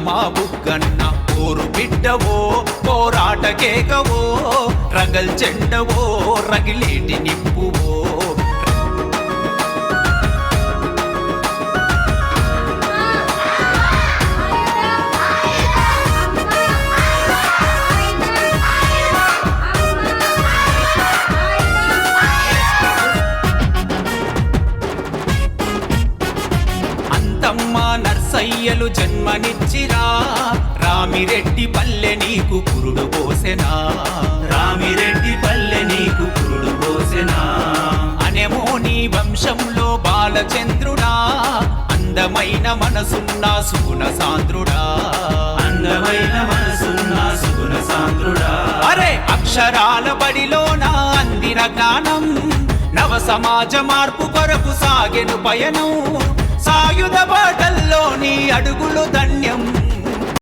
మా బుగ్గన్న ఊరు బిడ్డవో పోరాట కేకవో రగల్ చెండవో రగిలేటి నిప్పువో నర్సయ్యలు జన్మనిచ్చిరా రామిరెడ్డి పల్లె నీకు పురుడు పోసెనా రామిరెడ్డి పల్లె నీకు పురుడు పోసెనా అనేమో నీ వంశంలో బాలచంద్రుడా అందమైన మనసున్న సుగుణ సాంద్రుడా అందమైన మనసున్న సుగుణ సాంద్రుడా అరే అక్షరాల బడిలోన అందిన జ్ఞానం నవ సమాజ మార్పు కొరకు సాగెను పయనం సాయుధ బాటల్లోని అడుగులు ధన్యం